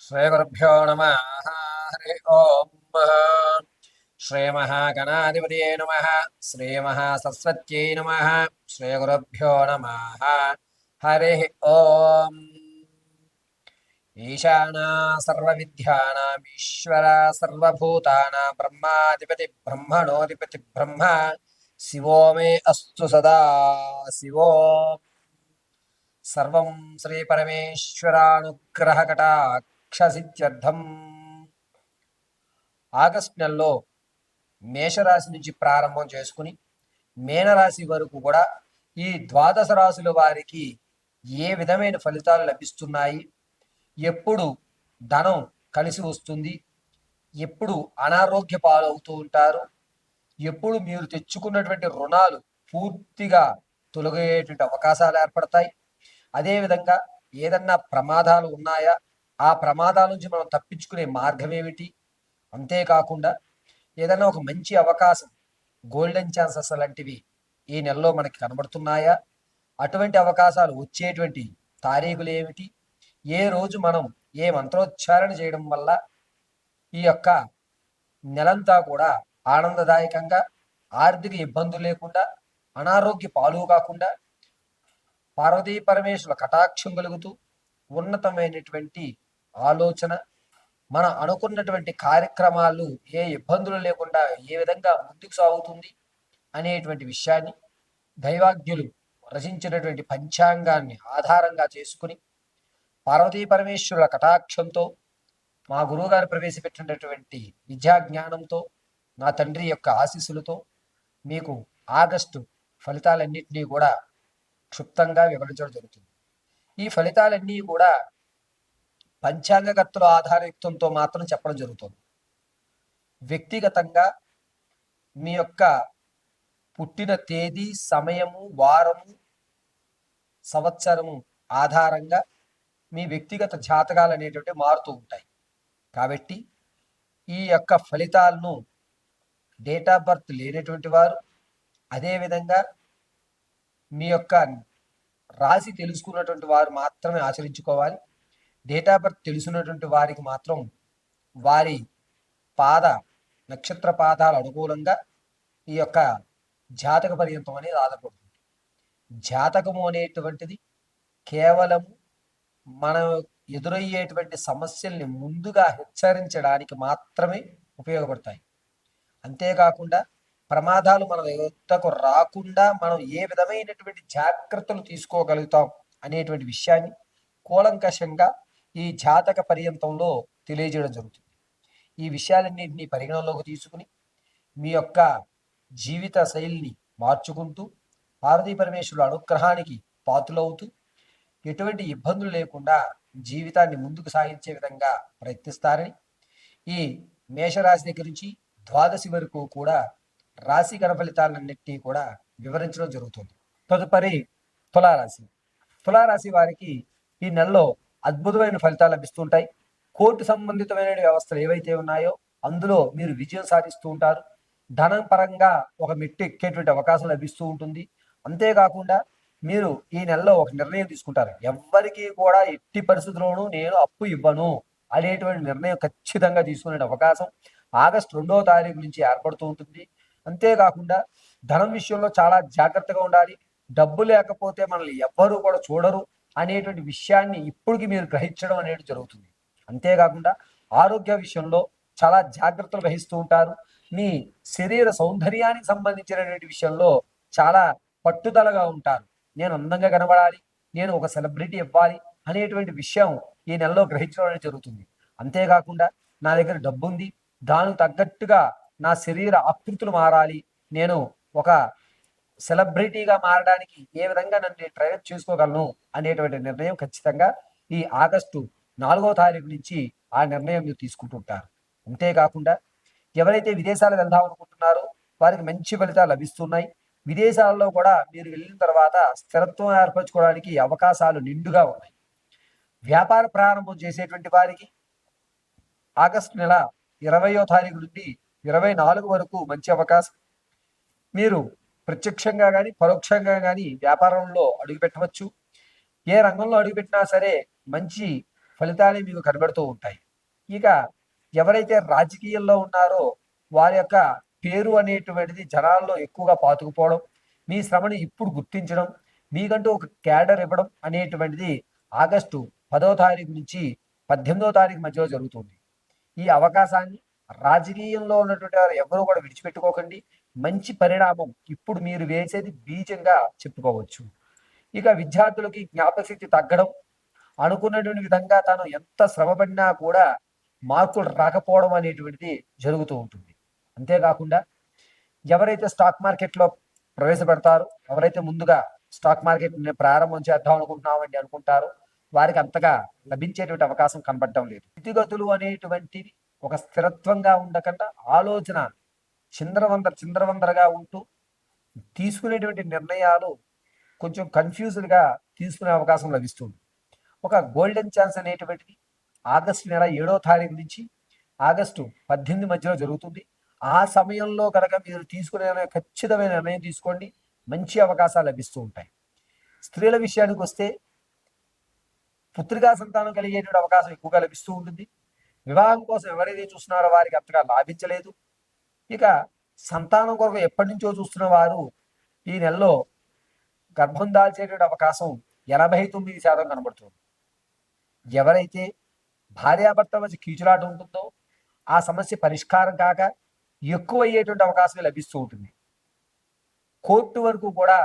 శ్రీగురుభ్యో నమ. హరి ఓం. శ్రీమహాగణాధిపతయే నమ. శ్రీమహాసరస్వత్యై నమ. శ్రీగురుభ్యో నమ. హరి ఓం. ఈశానా సర్వవిద్యానాం ఈశ్వర సర్వభూతానాం బ్రహ్మాధిపతి బ్రహ్మణోధిపతి బ్రహ్మ శివో మే అస్తు సదా శివో. సర్వం శ్రీ పరమేశ్వరానుగ్రహ కటాక్షసిద్ధ్యర్థం. ఆగస్టు నెలలో మేషరాశి నుంచి ప్రారంభం చేసుకుని మీనరాశి వరకు కూడా ఈ ద్వాదశ రాశుల వారికి ఏ విధమైన ఫలితాలు లభిస్తున్నాయి, ఎప్పుడు ధనం కలిసి వస్తుంది, ఎప్పుడు అనారోగ్య పాలవుతూ ఉంటారు, ఎప్పుడు మీరు తెచ్చుకున్నటువంటి రుణాలు పూర్తిగా తొలగేటువంటి అవకాశాలు ఏర్పడతాయి, అదేవిధంగా ఏదన్నా ప్రమాదాలు ఉన్నాయా, ఆ ప్రమాదాల నుంచి మనం తప్పించుకునే మార్గం ఏమిటి, అంతేకాకుండా ఏదైనా ఒక మంచి అవకాశం, గోల్డెన్ ఛాన్సెస్ లాంటివి ఈ నెలలో మనకి కనబడుతున్నాయా, అటువంటి అవకాశాలు వచ్చేటువంటి తారీఖులు ఏమిటి, ఏ రోజు మనం ఏ మంత్రోచ్చారణ చేయడం వల్ల ఈ యొక్క నెలంతా కూడా ఆనందదాయకంగా, ఆర్థిక ఇబ్బందులు లేకుండా, అనారోగ్య పాలు కాకుండా, పార్వతీ పరమేశ్వరుల కటాక్షం కలుగుతూ ఉన్నతమైనటువంటి ఆలోచన, మన అనుకున్నటువంటి కార్యక్రమాలు ఏ ఇబ్బందులు లేకుండా ఏ విధంగా ముందుకు సాగుతుంది అనేటువంటి విషయాన్ని దైవాజ్ఞులు రచించినటువంటి పంచాంగాన్ని ఆధారంగా చేసుకుని పార్వతీ పరమేశ్వరుల కటాక్షంతో, మా గురువుగారు ప్రవేశపెట్టినటువంటి విద్యా జ్ఞానంతో, నా తండ్రి యొక్క ఆశీస్సులతో మీకు ఆగస్టు ఫలితాలన్నింటినీ కూడా క్షుప్తంగా వివరించడం జరుగుతుంది. ఈ ఫలితాలన్నీ కూడా పంచాంగకర్తల ఆధారయుక్తంతో మాత్రం చెప్పడం జరుగుతుంది. వ్యక్తిగతంగా మీ యొక్క పుట్టిన తేదీ, సమయము, వారము, సంవత్సరము ఆధారంగా మీ వ్యక్తిగత జాతకాలు అనేటువంటి మారుతూ ఉంటాయి. కాబట్టి ఈ యొక్క ఫలితాలను డేట్ ఆఫ్ బర్త్ లేనటువంటి వారు, అదేవిధంగా మీ యొక్క రాశి తెలుసుకున్నటువంటి వారు మాత్రమే ఆచరించుకోవాలి. డేట్ ఆఫ్ బర్త్ తెలుసున్నటువంటి వారికి మాత్రం వారి పాద నక్షత్ర పాదాలు అనుకూలంగా ఈ యొక్క జాతక పర్యంతం అనేది ఆధారపడుతుంది. జాతకము అనేటువంటిది కేవలం మనం ఎదురయ్యేటువంటి సమస్యల్ని ముందుగా హెచ్చరించడానికి మాత్రమే ఉపయోగపడతాయి. అంతేకాకుండా ప్రమాదాలు మన యుద్ధకు రాకుండా మనం ఏ విధమైనటువంటి జాగ్రత్తలు తీసుకోగలుగుతాం అనేటువంటి విషయాన్ని కూలంకషంగా ఈ జాతక పర్యంతంలో తెలియజేయడం జరుగుతుంది. ఈ విషయాలన్నింటినీ పరిగణనలోకి తీసుకుని మీ యొక్క జీవిత శైలిని మార్చుకుంటూ పార్వతీ పరమేశ్వరుల అనుగ్రహానికి పాత్రులవుతూ ఎటువంటి ఇబ్బందులు లేకుండా జీవితాన్ని ముందుకు సాగించే విధంగా ప్రయత్నిస్తారని, ఈ మేషరాశి దగ్గర నుంచి ద్వాదశి వరకు కూడా రాశి గణ ఫలితాలన్నింటినీ కూడా వివరించడం జరుగుతుంది. తదుపరి తులారాశి. తులారాశి వారికి ఈ నెలలో అద్భుతమైన ఫలితాలు లభిస్తుంటాయి. కోర్టు సంబంధితమైన వ్యవస్థలు ఏవైతే ఉన్నాయో అందులో మీరు విజయం సాధిస్తూ ఉంటారు. ధనం పరంగా ఒక మెట్టు ఎక్కేటువంటి అవకాశం లభిస్తూ ఉంటుంది. అంతేకాకుండా మీరు ఈ నెలలో ఒక నిర్ణయం తీసుకుంటారు. ఎవ్వరికీ కూడా ఎట్టి పరిస్థితుల్లోనూ నేను అప్పు ఇవ్వను అనేటువంటి నిర్ణయం ఖచ్చితంగా తీసుకునే అవకాశం ఆగస్టు 2వ తారీఖు నుంచి ఏర్పడుతూ ఉంటుంది. అంతేకాకుండా ధనం విషయంలో చాలా జాగ్రత్తగా ఉండాలి. డబ్బు లేకపోతే మనల్ని ఎవ్వరూ కూడా చూడరు అనేటువంటి విషయాన్ని ఇప్పటికి మీరు గ్రహించడం అనేది జరుగుతుంది. అంతేకాకుండా ఆరోగ్య విషయంలో చాలా జాగ్రత్తలు వహిస్తూ ఉంటారు. మీ శరీర సౌందర్యానికి సంబంధించినటువంటి విషయంలో చాలా పట్టుదలగా ఉంటారు. నేను అందంగా కనబడాలి, నేను ఒక సెలబ్రిటీ ఇవ్వాలి అనేటువంటి విషయం ఈ నెలలో గ్రహించడం అనేది జరుగుతుంది. అంతేకాకుండా నా దగ్గర డబ్బు ఉంది, దానికి తగ్గట్టుగా నా శరీర ఆకృతులు మారాలి, నేను ఒక సెలబ్రిటీగా మారడానికి ఏ విధంగా నన్ను ట్రైన్ చేసుకోగలను అనేటువంటి నిర్ణయం ఖచ్చితంగా ఈ ఆగస్టు 4వ తారీఖు నుంచి ఆ నిర్ణయం మీరు తీసుకుంటుంటారు. అంతేకాకుండా ఎవరైతే విదేశాలకు వెళ్దాం అనుకుంటున్నారో వారికి మంచి ఫలితాలు లభిస్తున్నాయి. విదేశాల్లో కూడా మీరు వెళ్ళిన తర్వాత స్థిరత్వం ఏర్పరచుకోవడానికి అవకాశాలు నిండుగా ఉన్నాయి. వ్యాపార ప్రారంభం చేసేటువంటి వారికి ఆగస్టు నెల 20వ తారీఖు నుండి 24 వరకు మంచి అవకాశం. మీరు ప్రత్యక్షంగా కానీ పరోక్షంగా కానీ వ్యాపారంలో అడుగుపెట్టవచ్చు. ఏ రంగంలో అడుగుపెట్టినా సరే మంచి ఫలితాలే మీకు కనబడుతూ ఉంటాయి. ఇక ఎవరైతే రాజకీయంలో ఉన్నారో వారి యొక్క పేరు అనేటువంటిది జనాల్లో ఎక్కువగా పాతుకుపోవడం, మీ శ్రమని ఇప్పుడు గుర్తించడం, మీకంటూ ఒక క్యాడర్ ఇవ్వడం అనేటువంటిది ఆగస్టు 10వ తారీఖు నుంచి 18వ తారీఖు మధ్యలో జరుగుతుంది. ఈ అవకాశాన్ని రాజకీయంలో ఉన్నటువంటి వారు ఎవరు కూడా విడిచిపెట్టుకోకండి. మంచి పరిణామం ఇప్పుడు మీరు వేసేది బీజంగా చెప్పుకోవచ్చు. ఇక విద్యార్థులకి జ్ఞాపకశక్తి తగ్గడం, అనుకున్నటువంటి విధంగా తాను ఎంత శ్రమపడినా కూడా మార్కులు రాకపోవడం అనేటువంటిది జరుగుతూ ఉంటుంది. అంతేకాకుండా ఎవరైతే స్టాక్ మార్కెట్లో ప్రవేశపెడతారో, ఎవరైతే ముందుగా స్టాక్ మార్కెట్ ప్రారంభం చేద్దాం అనుకుంటున్నామండి అనుకుంటారో వారికి అంతగా లభించేటువంటి అవకాశం కనబడడం లేదు. స్థితిగతులు అనేటువంటివి ఒక స్థిరత్వంగా ఉండకుండా ఆలోచన చిందరవందరగా ఉంటూ తీసుకునేటువంటి నిర్ణయాలు కొంచెం కన్ఫ్యూజ్డ్గా తీసుకునే అవకాశం లభిస్తుంది. ఒక గోల్డెన్ ఛాన్స్ అనేటువంటిది ఆగస్టు నెల 7వ తారీఖు నుంచి ఆగస్టు 18 మధ్యలో జరుగుతుంది. ఆ సమయంలో కనుక మీరు తీసుకునే ఖచ్చితమైన నిర్ణయం తీసుకోండి, మంచి అవకాశాలు లభిస్తూ ఉంటాయి. స్త్రీల విషయానికి వస్తే పుత్రికా సంతానం కలిగేటువంటి అవకాశం ఎక్కువగా లభిస్తూ ఉంటుంది. వివాహం కోసం ఎవరైతే చూస్తున్నారో వారికి అంతగా లాభించలేదు. ఇక సంతానం కొరకు ఎప్పటి నుంచో చూస్తున్న వారు ఈ నెలలో గర్భం దాల్చేటువంటి అవకాశం 89% కనబడుతుంది. ఎవరైతే భార్యాభర్త మధ్య కీచులాట ఉంటుందో ఆ సమస్య పరిష్కారం కాక ఎక్కువ అయ్యేటువంటి అవకాశం లభిస్తూ ఉంటుంది. కోర్టు వరకు కూడా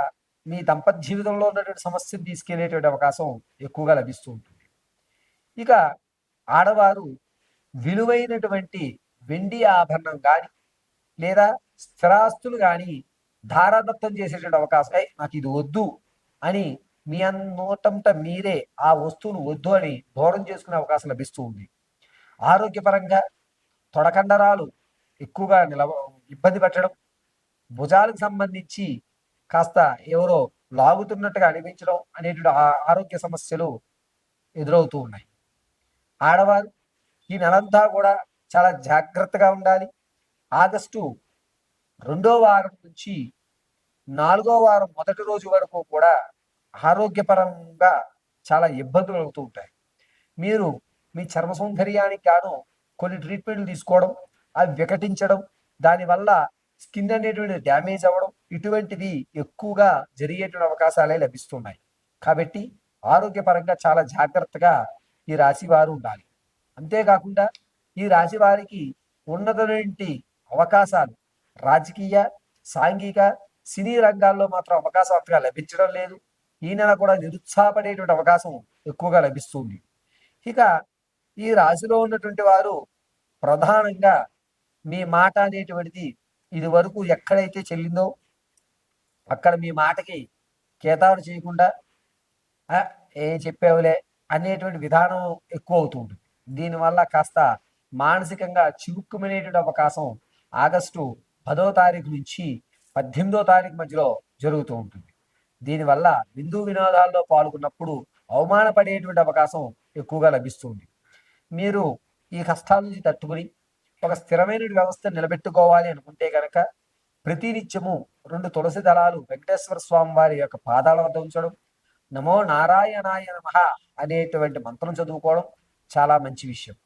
మీ దంపత్య జీవితంలో ఉన్నటువంటి సమస్యను తీసుకెళ్లేటువంటి అవకాశం ఎక్కువగా లభిస్తూ ఉంటుంది. ఇక ఆడవారు విలువైనటువంటి వెండి ఆభరణం కానీ లేదా స్థిరాస్తులు కానీ ధారాదత్తం చేసేటువంటి అవకాశం, నాకు ఇది వద్దు అని మీ నోటంట మీరే ఆ వస్తువును వద్దు అని దూరం చేసుకునే అవకాశం లభిస్తూ ఉంది. ఆరోగ్యపరంగా తొడకండరాలు ఎక్కువగా ఇబ్బంది పెట్టడం, భుజాలకు సంబంధించి కాస్త ఎవరో లాగుతున్నట్టుగా అనిపించడం అనేటువంటి ఆరోగ్య సమస్యలు ఎదురవుతూ ఉన్నాయి. ఆడవారు ఈ నెలంతా కూడా చాలా జాగ్రత్తగా ఉండాలి. ఆగస్టు 2వ వారం నుంచి 4వ వారం మొదటి రోజు వరకు కూడా ఆరోగ్యపరంగా చాలా ఇబ్బందులు అవుతూ ఉంటాయి. మీరు మీ చర్మ సౌందర్యానికి గాను కొన్ని ట్రీట్మెంట్లు తీసుకోవడం, అవి వికటించడం, దానివల్ల స్కిన్ అనేటువంటి డ్యామేజ్ అవ్వడం, ఇటువంటివి ఎక్కువగా జరిగేటువంటి అవకాశాలే లభిస్తున్నాయి. కాబట్టి ఆరోగ్యపరంగా చాలా జాగ్రత్తగా ఈ రాశి వారు ఉండాలి. అంతేకాకుండా ఈ రాశి వారికి ఉన్నతమైన అవకాశాలు రాజకీయ, సాంఘిక, సినీ రంగాల్లో మాత్రం అవకాశం అంతగా లభించడం లేదు. ఈ నెల కూడా నిరుత్సాహపడేటువంటి అవకాశం ఎక్కువగా లభిస్తుంది. ఇక ఈ రాశిలో ఉన్నటువంటి వారు ప్రధానంగా మీ మాట అనేటువంటిది ఇది వరకు ఎక్కడైతే చెల్లిందో అక్కడ మీ మాటకి కేతాడు చేయకుండా ఏం చెప్పావులే అనేటువంటి విధానం ఎక్కువ అవుతూ ఉంటుంది. దీనివల్ల కాస్త మానసికంగా చివుక్కుమనేటువంటి అవకాశం ఆగస్టు 10వ తారీఖు నుంచి 18వ తారీఖు మధ్యలో జరుగుతూ ఉంటుంది. దీనివల్ల విందు వినోదాల్లో పాల్గొన్నప్పుడు అవమానపడేటువంటి అవకాశం ఎక్కువగా లభిస్తుంది. మీరు ఈ కష్టాల నుంచి తట్టుకుని ఒక స్థిరమైన వ్యవస్థ నిలబెట్టుకోవాలి అనుకుంటే కనుక ప్రతినిత్యము 2 తులసి దళాలు వెంకటేశ్వర స్వామి వారి యొక్క పాదాల వద్ద ఉంచడం, నమో నారాయణాయ నమః అనేటువంటి మంత్రం చదువుకోవడం చాలా మంచి విషయం.